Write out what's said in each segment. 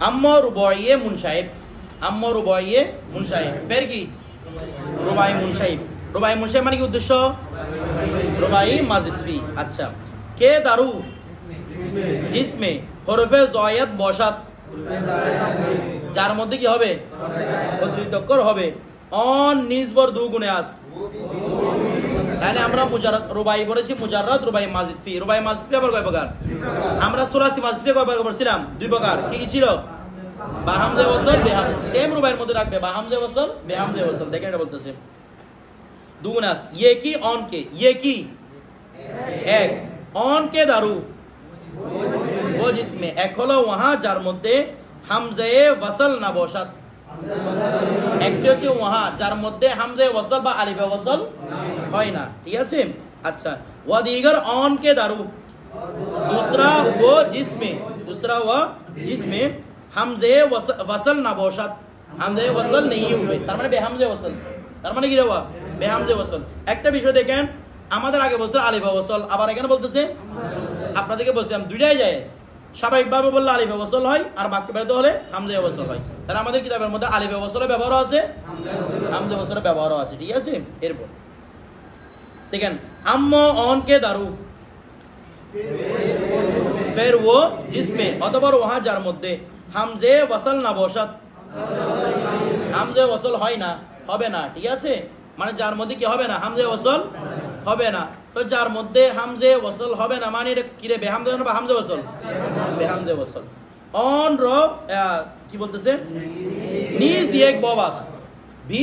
আম্মা রুবাইয়ে মুনসাইব, আম্মা রুবাইয়ে মুনসাইব, ফের কি রুবাই মুনসাইব। রুবাই মুনসাইব মানে কি উদ্দেশ্য? রুবাই মাজিদ ফি। আচ্ছা, কে দারু জিসমে হরফে জয়াত বসাত, যার মধ্যে কি হবে? অতিরিক্ত অক্ষর হবে। অন নিজবর দু গুণে আস, তাহলে আমরা মুজাররদ রুবাই পড়েছি, মুজাররদ রুবাই মাজিদ ফি। রুবাই মাজিদ ফি আবার কয় প্রকার? আমরা সুলাসি মাজিদ ফি কয় প্রকার পড়ছিলাম? দুই প্রকার। কি কি ছিল? বা হামজা ওয়াসল, বেহামজা। সেম রুবাইয়ের মধ্যে রাখবে, বা হামজা ওয়াসল, বেহামজা ওয়াসল। দেখেন এটা বলতেছে দু গুণে আস। ইয়ে কি অন কে, ইয়ে কি এক, অন কে দারু वो जिसमें एक হলো ওয়াহা যার মধ্যে হামজায়ে ওয়াসল না বসাত, একটি হচ্ছে ওয়াহা যার মধ্যে হামজায়ে ওয়াসল বা আলিফে ওয়াসল হয় না। ঠিক আছে? আচ্ছা, ওয়া দিগার অন কে দারু, दूसरा वो जिसमें, दूसरा वो जिसमें হামজায়ে ওয়াসল না বসাত, হামজায়ে ওয়াসল নেই হবে, তার মানে বেহামজায়ে ওয়াসল। তার মানে কি দেওয়া? বেহামজায়ে ওয়াসল। একটা বিষয় দেখেন, আমাদের আগে বলছে আলিফে ওয়াসল, আবার এখানে বলতেছে, আপনাদেরকে বলছিলাম দুইটাই জায়েজ। স্বাভাবিকভাবে বললে আলিফে ওয়াসল হয়, আর বাক্য বেরোতে হলে হামজা ওয়াসল হয়। তাহলে আমাদের কিতাবের মধ্যে আলিফে ওয়াসলের ব্যবহারও আছে, হামজা ওয়াসলের ব্যবহারও আছে। ঠিক আছে? এরপর দেখেন আম্মা অন কে দারু, ফের ও জিসমে অতঃপর ওহা যার মধ্যে হামজে ওয়াসল না বসাত, হামজে ওয়াসল হয় না, হবে না। ঠিক আছে? মানে যার মধ্যে কি হবে না? হামজে ওয়াসল হবে না। তো যার মধ্যে হামজে ওয়াসল হবে না মানে এটা কি রে? বেহামজে বা হামজে ওয়াসল? বেহামজে ওয়াসল। অন র কি বলতেছে? নিজ এক বাবাস ভি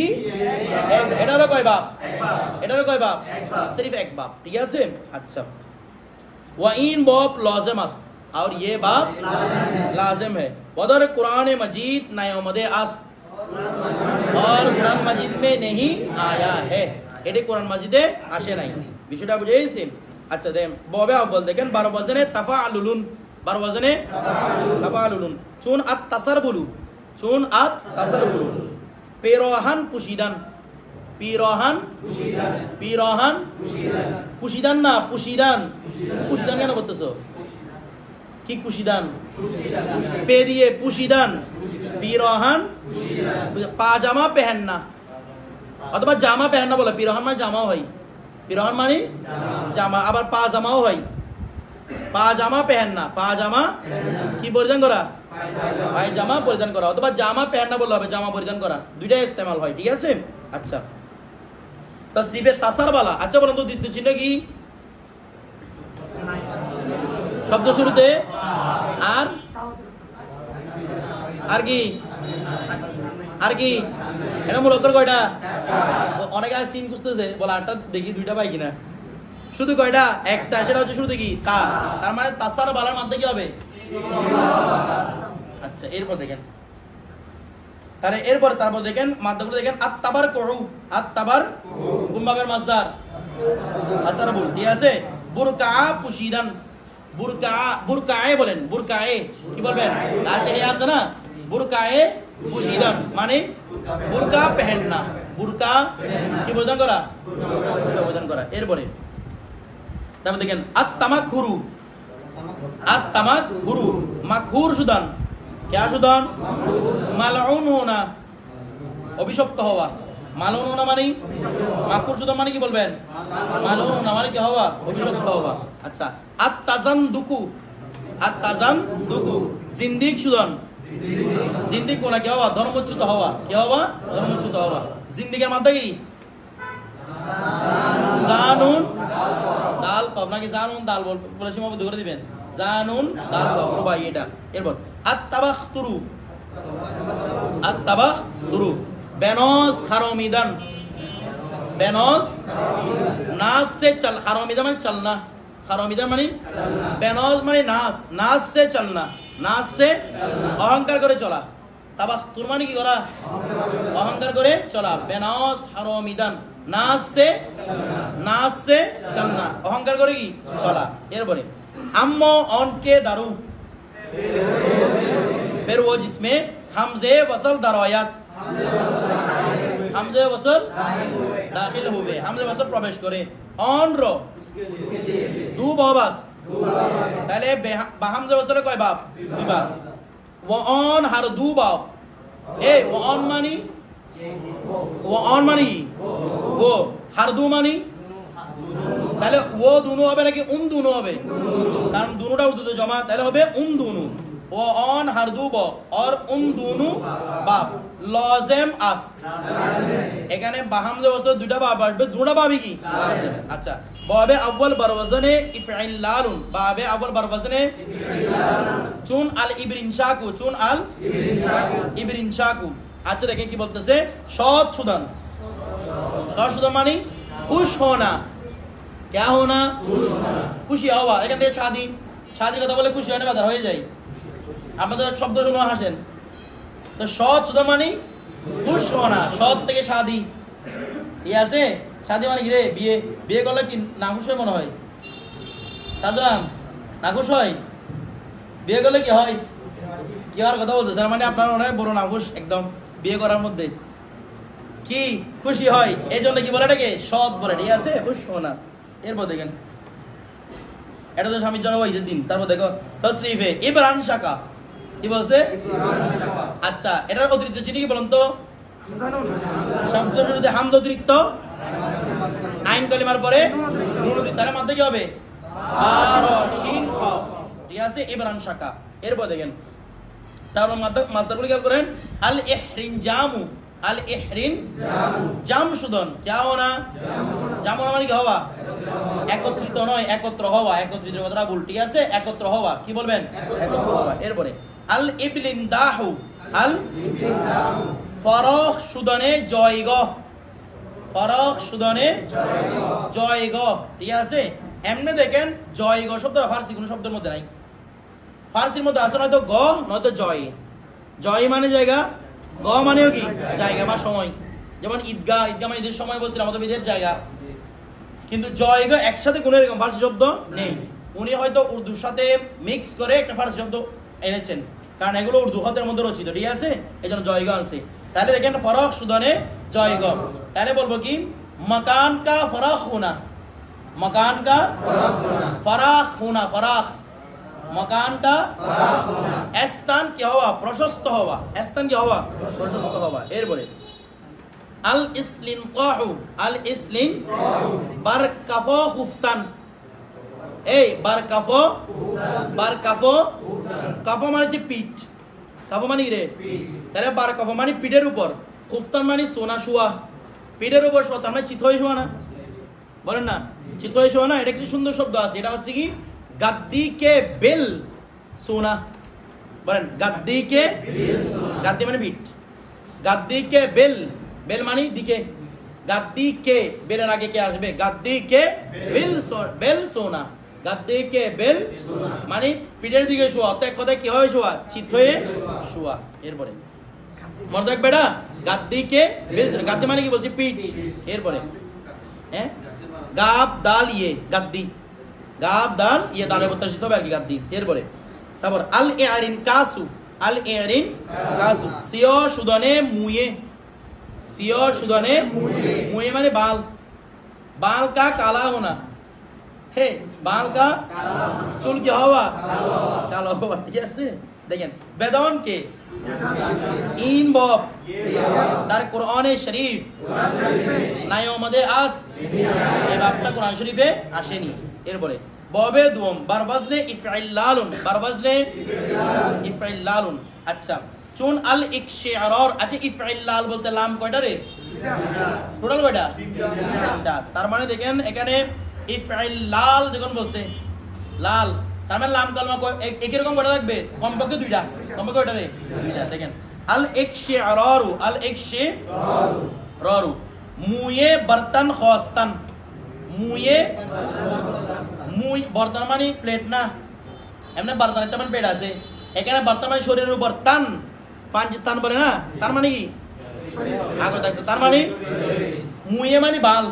এক, এটারও কয় বাপ? এটারও কয় বাপ? सिर्फ एक बाप। ठीक है? अच्छा, व इन बाप लाजिम अस, और ये बाप लाजिम है। वदर कुरान मजीद नयमदे अस, और कुरान मजीद में नहीं आया है, এটা কোরআন মাজিদে আসে নাই। বিষয়টা বুঝে গেছি? আচ্ছা, দেন বাবে আব্বাল দেখেন 12 ওয়াজনে তাফালুলুন, 12 ওয়াজনে তাফালুলুন। চুন আত তাসারবুলু, চুন আত তাসারবুলু। পেরোহান পুশিদান, পিরোহান পুশিদান, পিরোহান পুশিদান, পুশিদান না পুশিদান। পুশিদান কেন বলতেছো? কি পুশিদান? পে দিয়ে পুশিদান, পিরোহান পাজামা পেহেননা, অথবা জামা পেহেননা বলে। পিরোহান মানে জামাও হয়, পিরোহান মানে জামা, আবার পাজামাও হয়। পাজামা পেহেননা, পাজামা কি পরিধান করা? পায়জামা পরিধান করা, অথবা জামা পেহেননা বললে হবে, জামা পরিধান করা। দুইটাই ইস্তেমাল হয়। ঠিক আছে? আচ্ছা, তসরিফে তাসারবালা। আচ্ছা বলুন তো দ্বিতীয় চিহ্ন কি? শব্দ শুরুতে আর আর কি আর কি? এটা মূল অক্ষর কয়টা? অনেকে সিন খুঁজতেছে, বলে আটটা দেখি দুইটা পাই কিনা। শুধু কয়টা? একটা, সেটা হচ্ছে শুরুতে কি? তা। তার মানে তাসার বালার মধ্যে কি হবে? আচ্ছা, এরপর দেখেন, তাহলে তারপর দেখেন মাদ্দাগুলো দেখেন। আত্তাবার করু, আত্তাবার কোন ভাবের মাসদার? আসারবুল। ঠিক আছে? বুরকা পুশিদান, বুরকা, বুরকায়ে বলেন, বুরকায়ে কি বলবেন? লাচে আছে না, বুরকায়ে পুশিদান মানে বুরকা পেহেননা, বুরকা কি পরিধান করা? বুরকা পরিধান করা। এরপরে তারপর দেখেন আত-তামাকুরু, আত-তামাকুরু মাকহুর সুদান, क्या সুদান? মালউন হোনা, অভিশপ্ত হওয়া। মালউন হোনা মানে মাকহুর সুদান মানে কি বলবেন? মালউন হোনা মানে কি হওয়া? অভিশপ্ত হওয়া। আচ্ছা, আত-তাজানদুকু, আত-তাজানদুকু জিন্দিক সুদান, জিন্দিক কোনা কি হওয়া? ধর্মচ্যুত হওয়া। কি হওয়া? ধর্মচ্যুত হওয়া। জিন্দিকের মধ্যে কি? জানুন দাল কব নাকি জানুন দাল বলে সীমাবদ্ধ করে দিবেন। জানুন দাল কব রুবাই এটা। এরপর আত-তাবাখতুরু, আত-তাবাখতুরু বেনস হারামিদান, বেনস নাস সে চল, হারামিদান মানে চলনা, হারামিদান মানে বেনস মানে নাস, নাস সে চলনা, নাস সে অহংকার করে চলা। তাবাখতুর মানে কি করা? অহংকার করে চলা। বেনস হারামিদান, নাস সে চলনা, অহংকার করে কি? চলা। এরপরে আম্মা অন কে দারু, फिर वो जिसमें हमजे वसल दरवायात, हमजे वसल दाखिल हुए, हमजे वसल प्रवेश करे। অন র দু বাবাস, তাহলে হামজা ওয়াসলে কয় বাপ? দুই বাপ। ওয়ান হারদু বাব এ ওয়ান মানি ও হারদু মানি তাহলে ও দুনু হবে নাকি দুনু হবে কারণ দুনুটা উর্দুতে জমা তাহলে হবে দুনু ওয়ান হারদু ব আর দুনু বাব লজেম আস এখানে বাহামজে ওয়াসল দুইটা বাব আসবে দুটা বাবই কি আচ্ছা বাবে আউয়াল বারওয়াজনে ইফইলালুন বাবে আউয়াল বারওয়াজনে চুন আল ইবরিনশাকু চুন আল ইবরিনশাকু আচ্ছা দেখেন কি বলতেছে সৎ সুদান মানে খুশ হোনা क्या होना খুশি হওয়া এখান থেকে শাদী কথা বলে খুশি হয় বাজার হয়ে যায় আপনাদের শব্দ শুনে হাসেন তো সৎ সুদা মানে খুশ হোনা সৎ থেকে শাদী ইয়ে আছে শাদী মানে কি রে বিয়ে করলে কি নাখুশ হয় মনে হয় শাহজাহান নাখুশ হয় বিয়ে করলে কি হয় কি আর কথা বলতে তার মানে আপনার মনে হয় বড় নাখুশ একদম বিয়ে করার মধ্যে কি খুশি হয় এই জন্য কি বলে এটাকে সৎ বলে ঠিক আছে খুশ হোনা এরপর দেখেন এটা তো স্বামীর জন্য ঈদের দিন তারপর দেখো তসরিফে ইবরান শাকা কি বলছে আচ্ছা এটার অতিরিক্ত চিনি কি বলুন তো শব্দের বিরুদ্ধে হামজা অতিরিক্ত আইন কালিমার পরে নুন দিন তাহলে মাঝে কি হবে শিন খ ঠিক আছে ইবরান শাকা এরপর দেখেন তারপর মাসদারগুলো খেয়াল করেন আল ইহরিন জামু আল ইহরিন জাম সুদন क्या होना জাম होना মানে কি হওয়া একত্রিত নয় একত্র হওয়া একত্রিত কথাটা ভুল ঠিক আছে একত্র হওয়া কি বলবেন একত্র হওয়া এরপরে আল ইবলিনদাহু আল ইবলিনদাহু ফরখ সুদনে জয়গ ফরখ সুদনে জয়গ ঠিক আছে এমনি দেখেন জয়গ শব্দটা ফারসি কোন শব্দের মধ্যে নাই ফারসির মধ্যে আছে নয়তো গ নয়তো জয় মানে জায়গা গ মানেও কি জায়গা বা সময় যেমন ঈদগাহ মানে ঈদের সময় বলছিলাম আমাদের ঈদের জায়গা কিন্তু জয় গ একসাথে কোনো এরকম ফারসি শব্দ নেই উনি হয়তো উর্দুর সাথে মিক্স করে একটা ফারসি শব্দ এনেছেন কারণ এগুলো উর্দু হতের মধ্যে রচিত ঠিক আছে এই জন্য জয় গ আনছে তাহলে দেখেন ফরখ সুদনে জয় গ তাহলে বলবো কি মকান কা ফরাখ হোনা মকান কা ফরাখ হোনা ফরাখ मकान का স্থান কি হওয়া প্রশস্ত হওয়া স্থান কি হওয়া প্রশস্ত হওয়া এরপরে আল ইসলিনকাহু বারকাফু খুফতান এই বারকাফু কাফু মানে কি পিঠ কাফু মানে কি রে তাহলে বারকাফু মানে পিঠের উপর খুফতান মানে সোনা শোয়া পিঠের উপর শোয়া তার মানে চিত হয়ে শোয়া না বলেন না চিত হয়ে শোয়া না এটা কি সুন্দর শব্দ আছে এটা হচ্ছে কি गद्दी के बिल सोना বলেন गद्दी के गद्दी মানে পিঠ गद्दी के बिल মানে দিকে गद्दी के बिलेর আগে কি আসবে गद्दी के बिल सोना गद्दी के बिल মানে পিঠের দিকে শোয়া তো এক কথায় কি হয় শোয়া চিত হয়ে শোয়া এরপরে মনে রাখ বেটা गद्दी के बिल गद्दी মানে কি বলছি পিঠ এরপরে হ্যাঁ গাব দাল ইয়ে गद्दी গাব দাল ইয়ে দালের প্রত্যাশিত হবে আর কি গাদ্দি এরপরে তারপর আল ইরিন কাসু সিও সুদনে মুয়ে মানে বাল কা কালা হোনা হে বাল কা চুল কি হওয়া কালো হওয়া ঠিক আছে দেখেন বেদন কে ইন বব তার কোরআনে শরীফ নাই আমাদে আস এই বাবটা কোরআন শরীফে আসেনি এরপরে ববে দুম বারবাজলে ইফইলালুন আচ্ছা চুন আল ইকশিরার আচ্ছা ইফইলাল বলতে লাম কয়টা রে টোটাল কয়টা তিনটা তার মানে দেখেন এখানে ইফইলাল যখন বলছে লাল তার মানে লাম কালমা একই রকম কয়টা থাকবে কমপক্ষে দুইটা কমপক্ষে কয়টা রে দুইটা দেখেন আল ইকশিরারু মুয়ে বর্তন খাস্তান মুই বর্তন মানে প্লেট না এমনি বর্তন একটা মানে প্লেট আছে এখানে বর্তন মানে শরীরের উপর টান পাঁচ টান বলে না তার মানে কি আগে থাকছে তার মানে মুয়ে মানে বাল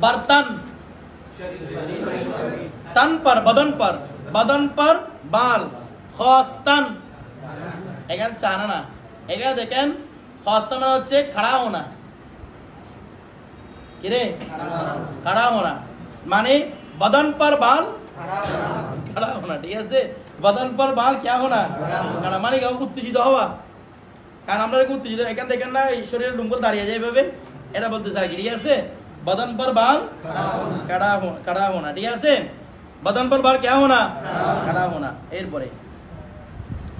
বর্তন तन पर बदन पर बाल खास्तान এখানে চানা না এখানে দেখেন খাস্তান মানে হচ্ছে खड़ा होना কি রে खड़ा होना মানে बदन पर बाल खड़ा होना ঠিক আছে बदन पर बाल क्या होना खड़ा মানে কি উত্তেজিত হওয়া কারণ আমরা যখন উত্তেজিত এখান দেখেন না এই শরীরের ডুঙ্গল দাঁড়িয়ে যায় এভাবে এটা বলতে চাই ঠিক আছে बदन पर बाल खड़ा होना ঠিক আছে बदन पर बाल क्या होना खड़ा होना এরপরে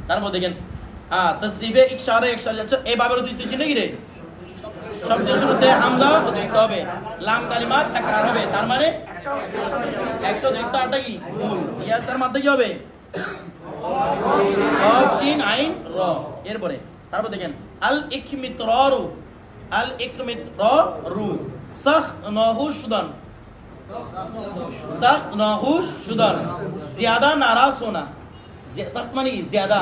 তারপর দেখেন তসরিফে ইশারা আচ্ছা এই বাবের অতিরিক্ত চিহ্ন কি রে শব্দের শুরুতে হামজা অতিরিক্ত হবে লাম কালিমা তাকরার হবে তার মানে একটা অতিরিক্ত আরটা কি মূল ইয়াস তার মধ্যে কি হবে কফ শিন আইন র এরপরে তারপর দেখেন আল ইকমিতরারু সাখনাহু শুদান ज्यादा नाराज होना सख्त मानी ज्यादा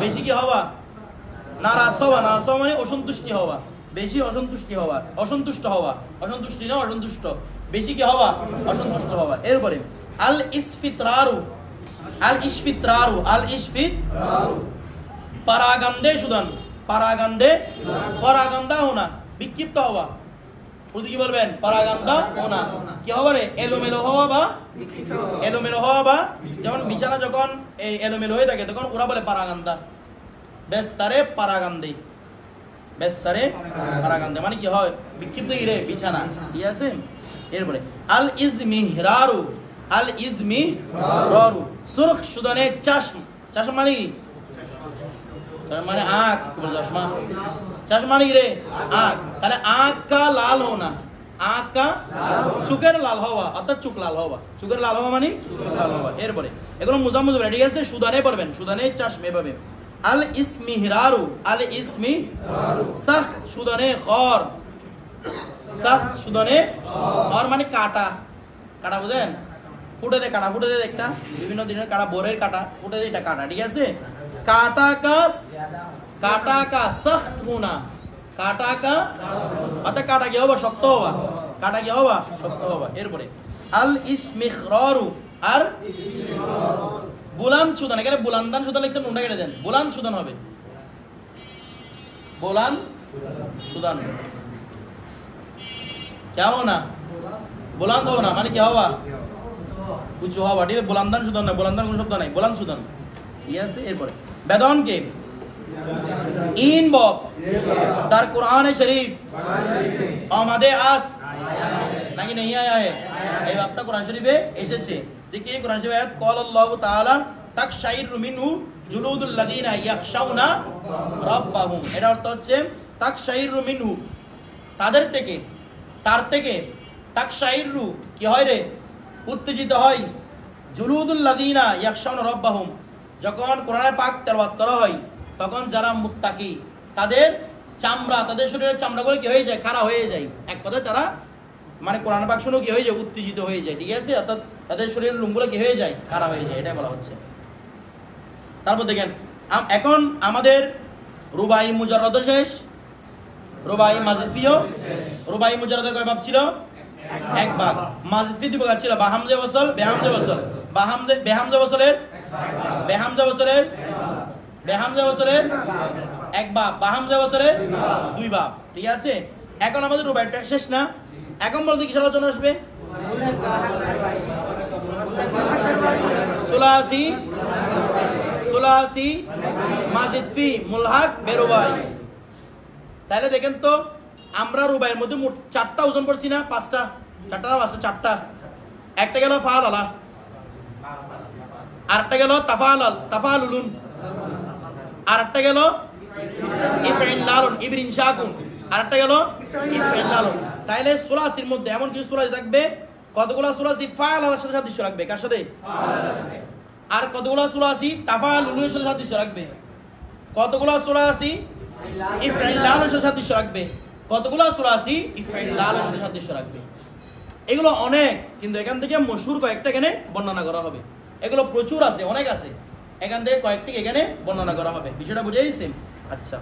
বেশি কি হওয়া নারাজ হওয়া মানে অসন্তুষ্টি হওয়া বেশি অসন্তুষ্টি হওয়া অসন্তুষ্ট হওয়া অসন্তুষ্টি না অসন্তুষ্ট বেশি কি হওয়া অসন্তুষ্ট হওয়া এরপরে আল ইসফিতরারু পারাগান্দে সুদান পরাগান্দা হোনা বিক্ষিপ্ত হওয়া উর্দু কি বলবেন পরাগান্দা হোনা কি হবে রে এলোমেলো হওয়া বা যেমন বিছানা যখন এই এলোমেলো হয়ে থাকে তখন ওরা বলে পারাগান্দা বেস্তারে পারাগান্দে মানে কি হয় বিক্ষিপ্ত কি রে বিছানা ঠিক আছে এরপরে আল ইজমিহরারু সুরখ সুদানে চাশম মানে কি মানে आंख चश्मा মানে কি রে आंख তাহলে आंख का लाल होना आंख का চোখের লাল হওয়া অর্থাৎ চোখ লাল হওয়া চোখের লাল হওয়া মানে চোখ লাল হওয়া এরপরে এগুলো মুজাম্মুজ বলে ঠিক আছে সুদানে পড়বেন সুদানে চাশমে পাবে আল ইসমিহরারু সাখ সুদানে খর মানে কাটা বুঝেন ফুটে দে একটা বিভিন্ন দিনের কাটা বোরের কাটা ফুটে দে এটা কাটা ঠিক আছে काटा का सख्त होना অর্থাৎ কাটা কি হবে শক্ত হওয়া এরপরে আল ইসমিখরারু আর বুলান্দ সুদান এখানে বুলান্দান সুদান লিখছেন নুনটা কেটে দেন বুলান্দ সুদান হবে বুলান্দ সুদান क्या होना বুলান্দ হবে না মানে কি হওয়া উঁচু হওয়া ঠিক আছে বুলান্দান সুদান না বুলান্দান কোন শব্দ নাই বুলান্দ সুদান ঠিক আছে এরপরে বেদন के इन बॉब दर कुरान शरीफ आमादे आस নাকি नहीं आया है এই বাপটা কোরআন শরীফে এসেছে দেখি কোরআন শরীফে আয়াত قال الله تعالى তাকশাইর মিনহু জুলুদুল লাযিনা ইয়াখশাউনা রাব্বাহুম এর অর্থ হচ্ছে তাকশাইর মিনহু তার থেকে তাকশাইর কি হয় রে উত্তেজিত হয় জুলুদুল লাযিনা ইয়াখশাউনা রাব্বাহুম যখন কোরআনের পাক তেলাওয়াত করা হয় তখন যারা মুত্তাকি তাদের শরীরের চামড়াগুলো কি হয়ে যায় খাড়া হয়ে যায় এক কথায় তারা মানে কোরআন পাক শুনে কি হয়ে যায় উত্তেজিত হয়ে যায় ঠিক আছে অর্থাৎ তাদের শরীরের লোমগুলো কি হয়ে যায় খাড়া হয়ে যায় এটাই বলা হচ্ছে তারপর দেখেন এখন আমাদের রুবাই মুজাররদ শেষ রুবাই মাজিফিও রুবাই মুজাররদের কয় ভাগ ছিল এক ভাগ মাজিফি দুই ভাগ ছিল বাহামজে ওয়াসল বেহামজে ওয়াসল বেহামজে ওয়াসলের এক বাপ বাহামজা বছরের দুই বাপ ঠিক আছে এখন আমাদের রুবাইটা শেষ না এখন বলতে কিসের আলোচনা আসবে সুলাসি মাজিদফি মুলহাক বেরুবাই তাহলে দেখেন তো আমরা রুবাইয়ের মধ্যে মোট 4টা ওজন পড়ছি না 5টা 4টা আছে 4টা একটা গেল ফাআল আলা আরেকটা গেল তাফালুলুন আরেকটা গেল ইফইলালুন ইবরিনশাকুন আরেকটা গেল ইফইলালুন তাইলে সুলাসির মধ্যে এমন কিছু সুলাসি থাকবে কতগুলো সুলাসি ফাআল আলার সাথে সাদৃশ্য রাখবে কার সাথে আর কতগুলো সুলাসি তাফালুলুনের সাথে সাদৃশ্য রাখবে কতগুলো সুলাসি ইফইলালুনের সাথে সাদৃশ্য রাখবে কতগুলো সুলাসি ইফইলালের সাথে সাদৃশ্য রাখবে এগুলো অনেক কিন্তু এখান থেকে মশহুর কয়েকটা এখানে বর্ণনা করা হবে এগুলো প্রচুর আছে অনেক আছে এখান থেকে কয়েকটি এখানে বর্ণনা করা হবে বিষয়টা বুঝে গেছেন আচ্ছা